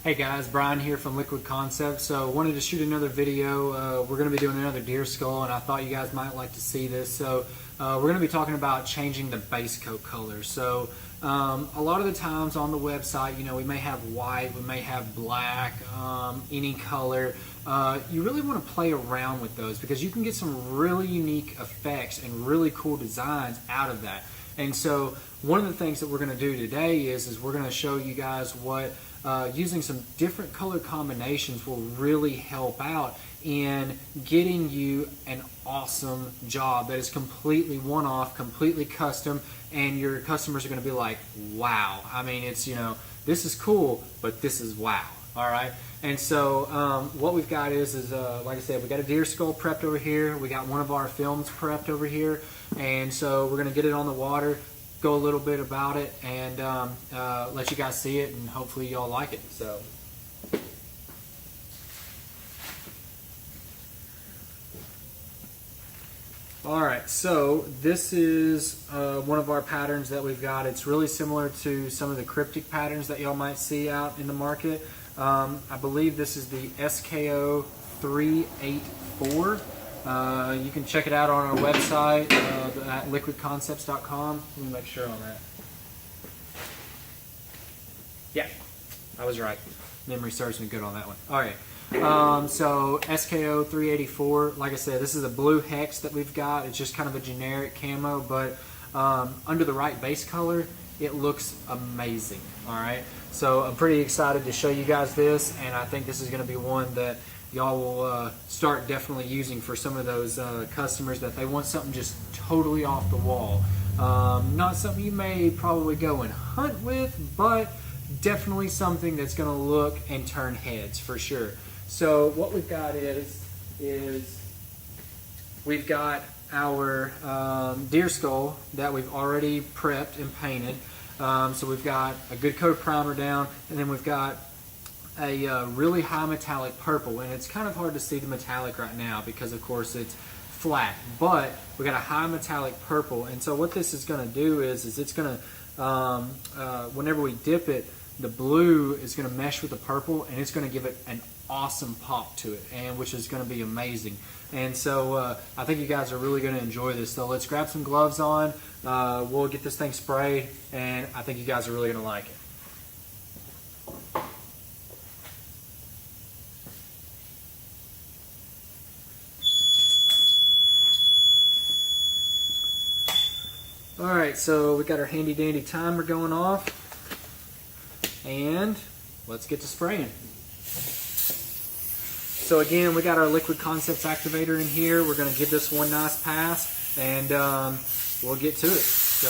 Hey guys, Brian here from Liquid Concepts. So wanted to shoot another video. We're going to be doing another deer skull, and I thought you guys might like to see this. So we're going to be talking about changing the base coat color. So a lot of the times on the website, you know, we may have white, we may have black, any color. You really want to play around with those because you can get some really unique effects and really cool designs out of that. And so one of the things that we're going to do today is we're going to show you guys what using some different color combinations will really help out in getting you an awesome job that is completely one-off, completely custom, and your customers are going to be like, wow. I mean, it's, you know, this is cool, but this is wow. All right. And so what we've got is like I said, we got a deer skull prepped over here. We got one of our films prepped over here. And so we're going to get it on the water, go a little bit about it, and let you guys see it, and hopefully y'all like it. So alright, so this is one of our patterns that we've got. It's really similar to some of the cryptic patterns that y'all might see out in the market. I believe this is the SKO 384. You can check it out on our website at liquidconcepts.com. Let me make sure on that. Yeah, I was right. Memory serves me good on that one. All right. So SKO 384, like I said, this is a blue hex that we've got. It's just kind of a generic camo, but under the right base color, it looks amazing. All right. So I'm pretty excited to show you guys this, and I think this is going to be one that y'all will start definitely using for some of those customers that they want something just totally off the wall. Not something you may probably go and hunt with, but definitely something that's going to look and turn heads for sure. So what we've got is we've got our deer skull that we've already prepped and painted. So we've got a good coat of primer down, and then we've got a really high metallic purple, and it's kind of hard to see the metallic right now because of course it's flat, but we got a high metallic purple. And so what this is going to do is it's going to whenever we dip it, the blue is going to mesh with the purple, and it's going to give it an awesome pop to it, and which is going to be amazing. And so I think you guys are really going to enjoy this. So let's grab some gloves on, we'll get this thing sprayed, and I think you guys are really going to like it. Alright, so we got our handy dandy timer going off, and let's get to spraying. So again, we got our Liquid Concepts activator in here. We're going to give this one nice pass, and we'll get to it. So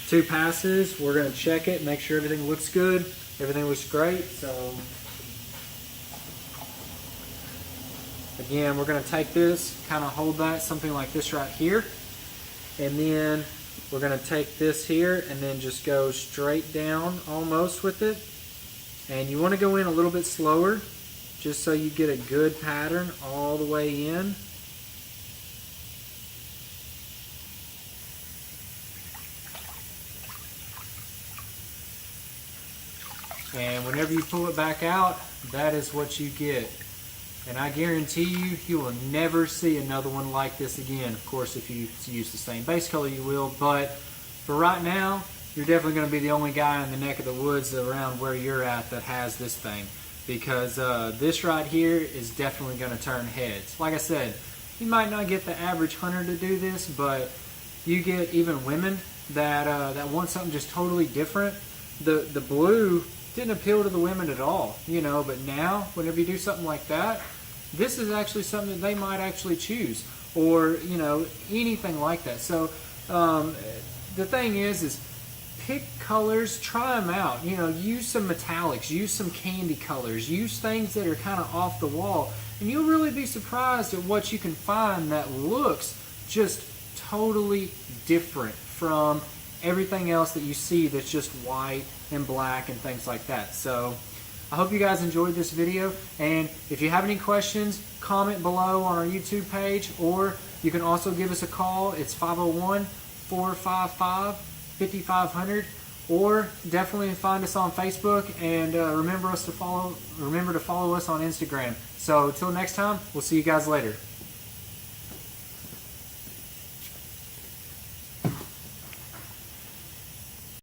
two passes, we're going to check it, make sure everything looks good. Everything looks great. So again, we're going to take this, kind of hold that, something like this right here. And then we're going to take this here and then just go straight down almost with it. And you want to go in a little bit slower just so you get a good pattern all the way in. And whenever you pull it back out, that is what you get. And I guarantee you, you will never see another one like this again. Of course, if you use the same base color, you will. But for right now, you're definitely going to be the only guy in the neck of the woods around where you're at that has this thing. Because this right here is definitely going to turn heads. Like I said, you might not get the average hunter to do this, but you get even women that want something just totally different. The blue didn't appeal to the women at all, you know, but now whenever you do something like that, this is actually something that they might actually choose, or, you know, anything like that. So the thing is pick colors, try them out, you know, use some metallics, use some candy colors, use things that are kind of off the wall, and you'll really be surprised at what you can find that looks just totally different from everything else that you see that's just white and black and things like that. So I hope you guys enjoyed this video, and if you have any questions, comment below on our YouTube page, or you can also give us a call. It's 501-455-5500, or definitely find us on Facebook, and remember to follow us on Instagram. So till next time, we'll see you guys later.